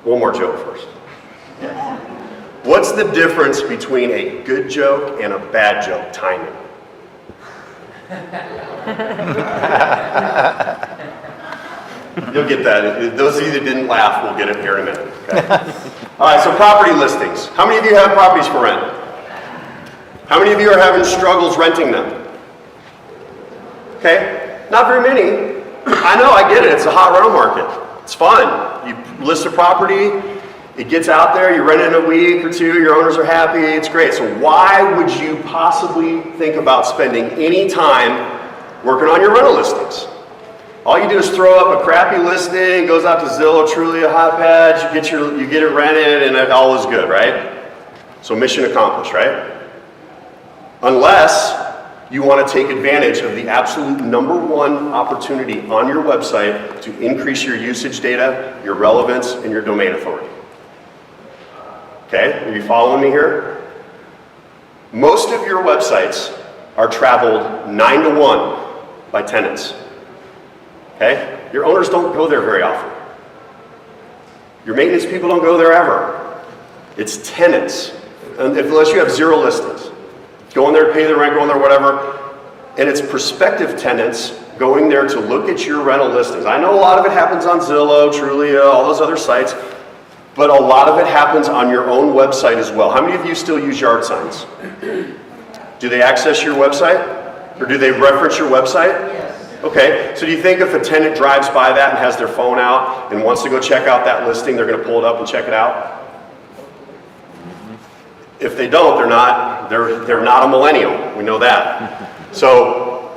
One more joke first. What's the difference between a good joke and a bad joke? Timing. You'll get that. Those of you that didn't laugh will get it here in a minute. Okay? All right, so property listings. How many of you have properties for rent? How many of you are having struggles renting them? Okay, not very many. I know, I get it. It's a hot rental market. It's fun. You list a property, it gets out there, you rent it in a week or two, your owners are happy, it's great. So why would you possibly think about spending any time working on your rental listings? All you do is throw up a crappy listing, goes out to Zillow, Trulia, Hotpage, you get it rented, and it all is good, right? So mission accomplished, right? Unless you want to take advantage of the absolute #1 opportunity on your website to increase your usage data, your relevance, and your domain authority. Okay, are you following me here? Most of your websites are traveled 9 to 1 by tenants. Okay, your owners don't go there very often. Your maintenance people don't go there ever. It's tenants, unless you have 0 listings. Go in there, pay the rent, go in there, whatever. And it's prospective tenants going there to look at your rental listings. I know a lot of it happens on Zillow, Trulia, all those other sites, but a lot of it happens on your own website as well. How many of you still use yard signs? Do they access your website? Or do they reference your website? Yes. Okay, so do you think if a tenant drives by that and has their phone out and wants to go check out that listing, they're going to pull it up and check it out? If they don't, they're not a millennial. We know that. So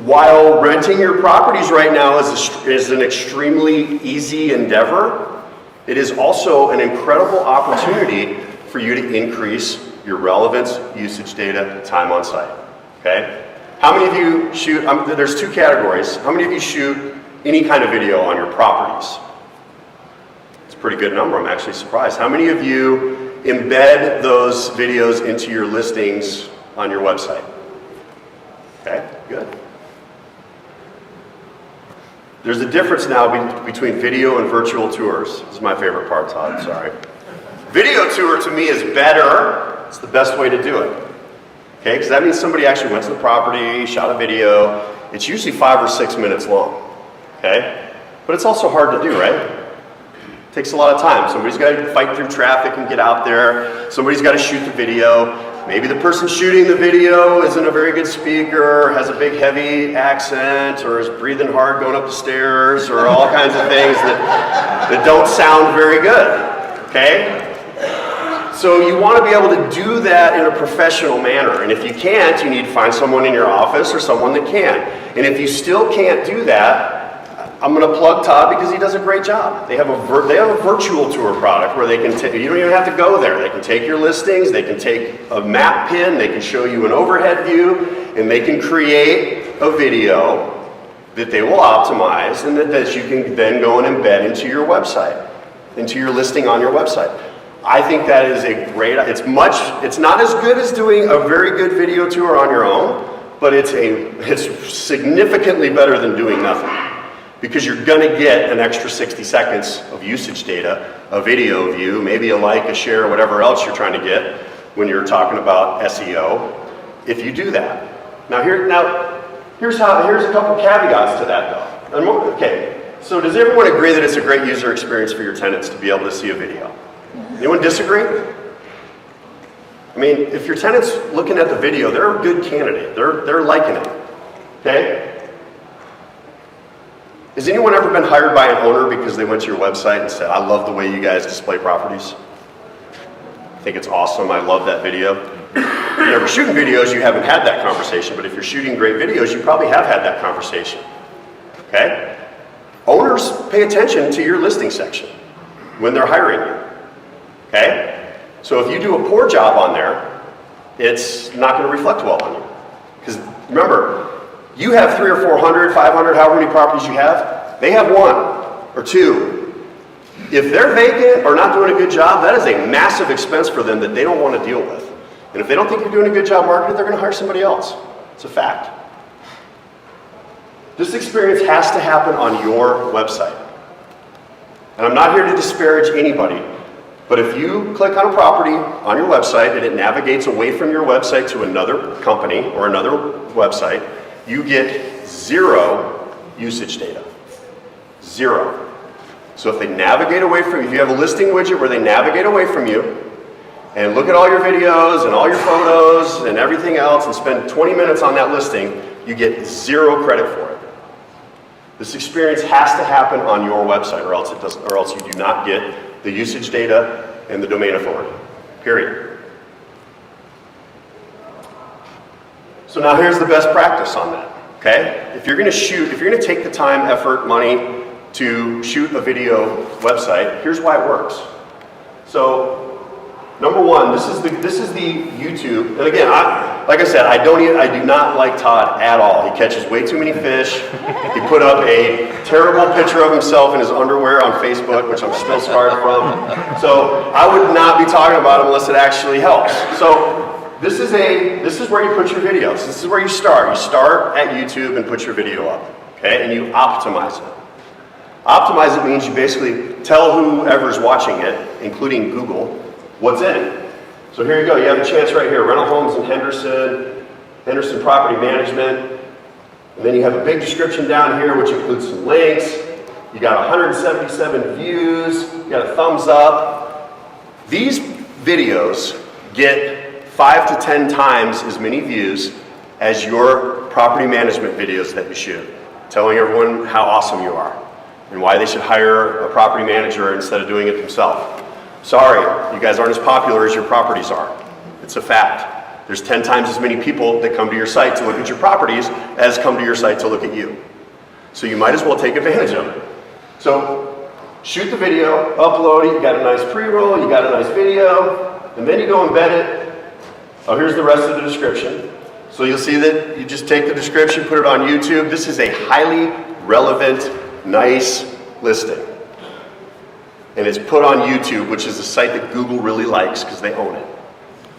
while renting your properties right now is an extremely easy endeavor, it is also an incredible opportunity for you to increase your relevance, usage data, time on site. Okay? How many of you shoot, there's 2 categories. How many of you shoot any kind of video on your properties? It's a pretty good number. I'm actually surprised. How many of you embed those videos into your listings on your website? Okay, good. There's a difference now between video and virtual tours. This is my favorite part, Todd, sorry. Video tour to me is better. It's the best way to do it. Okay, because that means somebody actually went to the property, shot a video. It's usually 5 or 6 minutes long. Okay? But it's also hard to do, right? Takes a lot of time. Somebody's got to fight through traffic and get out there. Somebody's got to shoot the video. Maybe the person shooting the video isn't a very good speaker, has a big heavy accent, or is breathing hard going up the stairs, or all kinds of things that don't sound very good. Okay? So you want to be able to do that in a professional manner. And if you can't, you need to find someone in your office or someone that can. And if you still can't do that, I'm going to plug Todd because he does a great job. They have a virtual tour product where they can you don't even have to go there. They can take your listings, they can take a map pin, they can show you an overhead view, and they can create a video that they will optimize and that you can then go and embed into your website, into your listing on your website. I think that is a great, it's not as good as doing a very good video tour on your own, but it's significantly better than doing nothing. Because you're going to get an extra 60 seconds of usage data, a video view, maybe a like, a share, whatever else you're trying to get when you're talking about SEO, if you do that. Now here's a couple caveats to that though. Okay, so does everyone agree that it's a great user experience for your tenants to be able to see a video? Anyone disagree? I mean, if your tenant's looking at the video, they're a good candidate. They're liking it. Okay? Has anyone ever been hired by an owner because they went to your website and said, I love the way you guys display properties? I think it's awesome. I love that video. If you're never shooting videos, you haven't had that conversation. But if you're shooting great videos, you probably have had that conversation. Okay? Owners pay attention to your listing section when they're hiring you. Okay? So if you do a poor job on there, it's not going to reflect well on you. Because remember, you have 300 or 400, 500, however many properties you have. They have 1 or 2. If they're vacant or not doing a good job, that is a massive expense for them that they don't want to deal with. And if they don't think you're doing a good job marketing, they're going to hire somebody else. It's a fact. This experience has to happen on your website. And I'm not here to disparage anybody, but if you click on a property on your website and it navigates away from your website to another company or another website, you get 0 usage data. 0. So if they navigate away from you, if you have a listing widget where they navigate away from you and look at all your videos and all your photos and everything else and spend 20 minutes on that listing, you get 0 credit for it. This experience has to happen on your website, or else it doesn't, or else you do not get the usage data and the domain authority. Period. So now here's the best practice on that. Okay? If you're going to take the time, effort, money to shoot a video website, here's why it works. So, number one, this is the YouTube, and again, like I said, I do not like Todd at all. He catches way too many fish. He put up a terrible picture of himself in his underwear on Facebook, which I'm still scarred from. So I would not be talking about him unless it actually helps. So this is where you put your videos. This is where you start. You start at YouTube and put your video up, okay? And you optimize it. Optimize it means you basically tell whoever's watching it, including Google, what's in it. So here you go, you have a chance right here, rental homes in Henderson Property Management, and then you have a big description down here which includes some links. You got 177 views, you got a thumbs up. These videos get 5 to 10 times as many views as your property management videos that you shoot, telling everyone how awesome you are and why they should hire a property manager instead of doing it themselves. Sorry, you guys aren't as popular as your properties are. It's a fact. There's 10 times as many people that come to your site to look at your properties as come to your site to look at you. So you might as well take advantage of it. So shoot the video, upload it, you got a nice pre-roll, you got a nice video, and then you go embed it. Oh, here's the rest of the description. So you'll see that you just take the description, put it on YouTube. This is a highly relevant, nice listing. And it's put on YouTube, which is a site that Google really likes because they own it.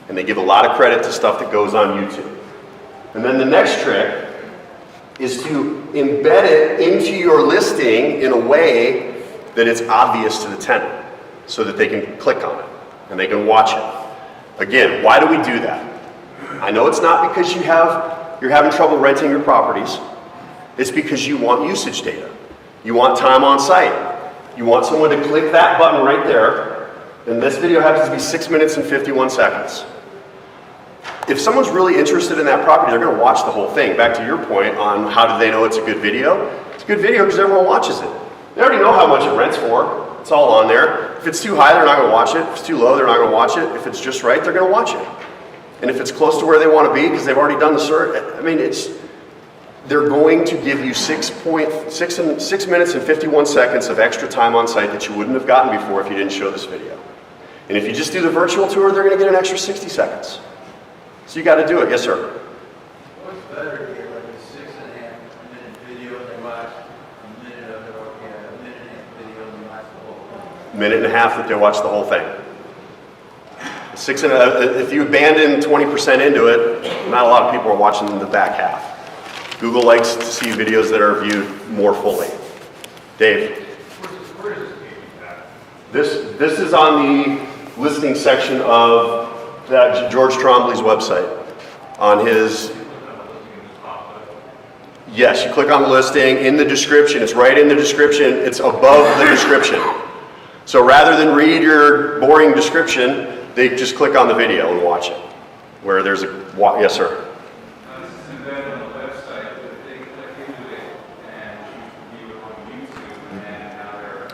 And they give a lot of credit to stuff that goes on YouTube. And then the next trick is to embed it into your listing in a way that it's obvious to the tenant so that they can click on it and they can watch it. Again, why do we do that? I know it's not because you're having trouble renting your properties. It's because you want usage data. You want time on site. You want someone to click that button right there, and this video happens to be 6 minutes and 51 seconds. If someone's really interested in that property, they're going to watch the whole thing. Back to your point on how do they know it's a good video? It's a good video because everyone watches it. They already know how much it rents for. It's all on there. If it's too high, they're not going to watch it. If it's too low, they're not going to watch it. If it's just right, they're going to watch it. And if it's close to where they want to be because they've already done the search, I mean, they're going to give you 6 minutes and 51 seconds of extra time on site that you wouldn't have gotten before if you didn't show this video. And if you just do the virtual tour, they're going to get an extra 60 seconds. So you got to do it. Yes, sir? What's better here, like a 6.5 minute video and they watch a minute of it, or a minute and a half video and they watch the whole thing? Minute and a half that they watch the whole thing. If you abandon 20% into it, not a lot of people are watching the back half. Google likes to see videos that are viewed more fully. Dave? Where is this page at? This is on the listing section of that George Trombley's website. On his, yes, you click on the listing, in the description, it's right in the description, it's above the description. So rather than read your boring description, they just click on the video and watch it. Where there's a, yes sir?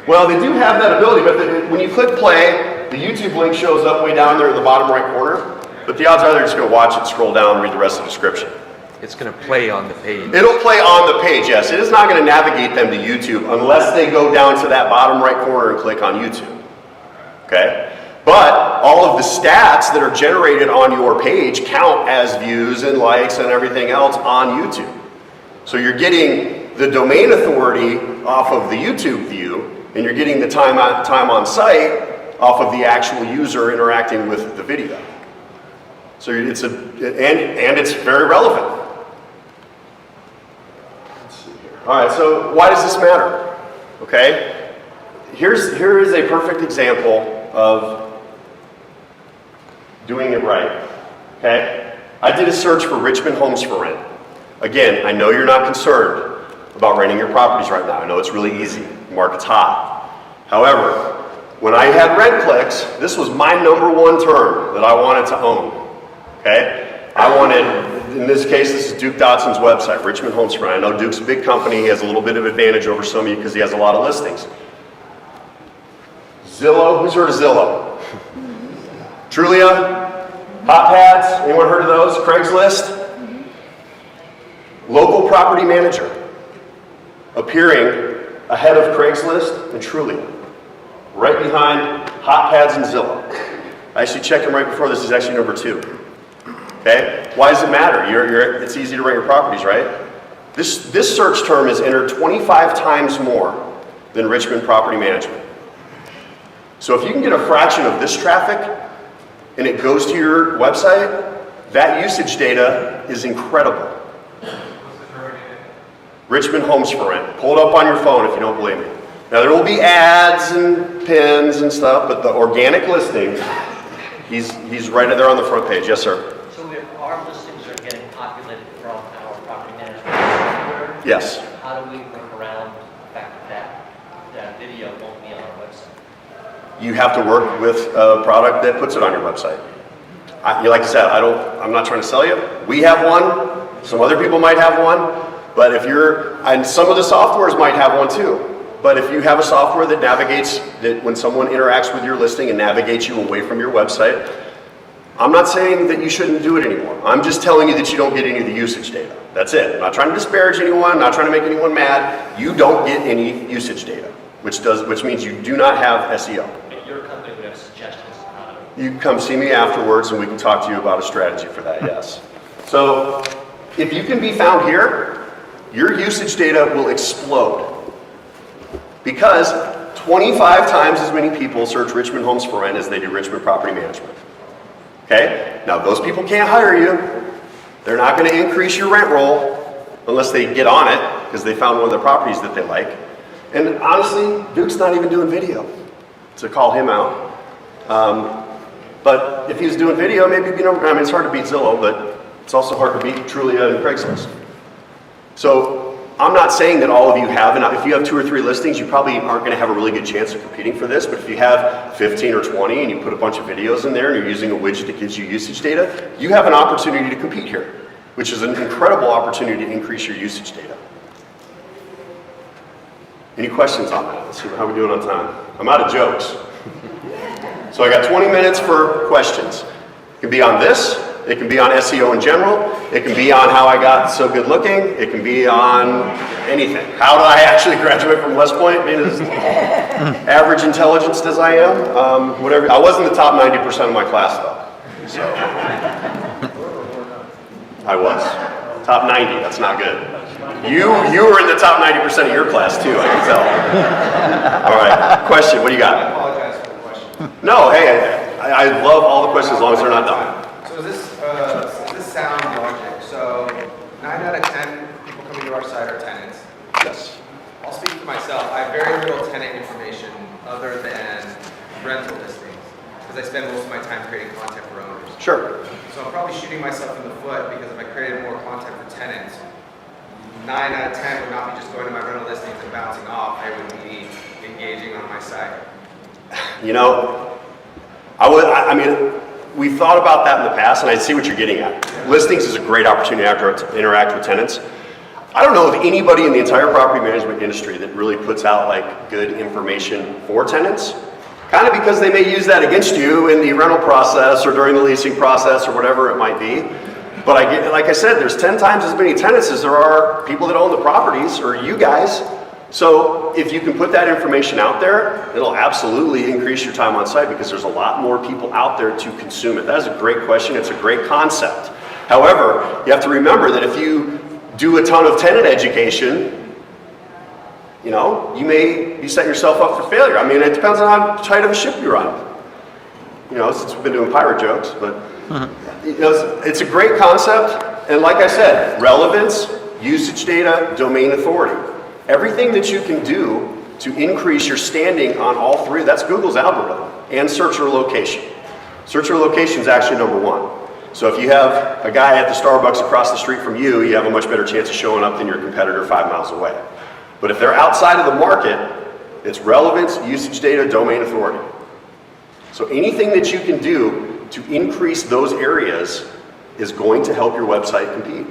Well, they do have that ability, but when you click play, the YouTube link shows up way down there in the bottom right corner. But the odds are they're just going to watch it, scroll down, and read the rest of the description. It's going to play on the page. It'll play on the page, yes. It is not going to navigate them to YouTube unless they go down to that bottom right corner and click on YouTube. Okay? But all of the stats that are generated on your page count as views and likes and everything else on YouTube. So you're getting the domain authority off of the YouTube view, and you're getting the time on site off of the actual user interacting with the video. So it's and it's very relevant. Let's see here. All right, so why does this matter? Okay, here is a perfect example of doing it right, okay? I did a search for Richmond homes for rent. Again, I know you're not concerned about renting your properties right now. I know it's really easy. The market's hot. However, when I had rent clicks, this was my #1 term that I wanted to own, okay? I wanted, in this case, this is Duke Dotson's website, Richmond Homes for Rent. I know Duke's a big company. He has a little bit of advantage over some of you because he has a lot of listings. Zillow, who's heard of Zillow? Trulia, Hot Pads, anyone heard of those? Craigslist? Local property manager, appearing ahead of Craigslist and Trulia, right behind Hot Pads and Zillow. I actually checked him right before this. Is actually #2. Okay? Why does it matter? It's easy to rent your properties, right? This search term is entered 25 times more than Richmond property management. So if you can get a fraction of this traffic and it goes to your website, that usage data is incredible. Richmond Homes for Rent. Pull it up on your phone if you don't believe me. Now there will be ads and pins and stuff, but the organic listing, he's right there on the front page. Yes, sir. So if our listings are getting populated from our property management software, Yes. how do we work around the fact that video won't be on our website? You have to work with a product that puts it on your website. Like I said, I'm not trying to sell you. We have one. Some other people might have one. But and some of the softwares might have one too. But if you have a software that navigates, that when someone interacts with your listing and navigates you away from your website, I'm not saying that you shouldn't do it anymore. I'm just telling you that you don't get any of the usage data. That's it. I'm not trying to disparage anyone, not trying to make anyone mad. You don't get any usage data, which means you do not have SEO. But your company would have suggestions on how to... You can come see me afterwards and we can talk to you about a strategy for that, yes. So if you can be found here, your usage data will explode because 25 times as many people search Richmond Homes for Rent as they do Richmond Property Management. Okay? Now those people can't hire you. They're not going to increase your rent roll unless they get on it because they found one of the properties that they like. And honestly, Duke's not even doing video to call him out. But if he's doing video, maybe it's hard to beat Zillow, but it's also hard to beat Trulia and Craigslist. So I'm not saying that all of you have, and if you have 2 or 3 listings, you probably aren't going to have a really good chance of competing for this, but if you have 15 or 20 and you put a bunch of videos in there and you're using a widget that gives you usage data, you have an opportunity to compete here, which is an incredible opportunity to increase your usage data. Any questions on that? Let's see how we're doing on time. I'm out of jokes. So I got 20 minutes for questions. It can be on this. It can be on SEO in general. It can be on how I got so good looking. It can be on anything. How did I actually graduate from West Point? I mean, as average intelligence as I am. Whatever. I was in the top 90% of my class though. So I was. Top 90, that's not good. You were in the top 90% of your class too, I can tell. All right, question, what do you got? I apologize for the question. No, hey, I love all the questions as long as they're not done. So is this sound logic? So 9 out of 10 people coming to our site are tenants. Yes. I'll speak for myself. I have very little tenant information other than rental listings because I spend most of my time creating content for owners. Sure. So I'm probably shooting myself in the foot because if I created more content for tenants, 9 out of 10 would not be just going to my rental listings and bouncing off. I would be engaging on my site. You know, I mean, we've thought about that in the past, and I see what you're getting at. Listings is a great opportunity to interact with tenants. I don't know of anybody in the entire property management industry that really puts out like good information for tenants, kind of because they may use that against you in the rental process or during the leasing process or whatever it might be. But like I said, there's 10 times as many tenants as there are people that own the properties, or you guys. So if you can put that information out there, it'll absolutely increase your time on site because there's a lot more people out there to consume it. That is a great question. It's a great concept. However, you have to remember that if you do a ton of tenant education, you know, you may be setting yourself up for failure. I mean, it depends on how tight of a ship you're on. You know, since we've been doing pirate jokes, but you know, it's a great concept. And like I said, relevance, usage data, domain authority. Everything that you can do to increase your standing on all three. That's Google's algorithm, and search or location. Search or location is actually number one. So if you have a guy at the Starbucks across the street from you, you have a much better chance of showing up than your competitor 5 miles away. But if they're outside of the market, it's relevance, usage data, domain authority. So anything that you can do to increase those areas is going to help your website compete.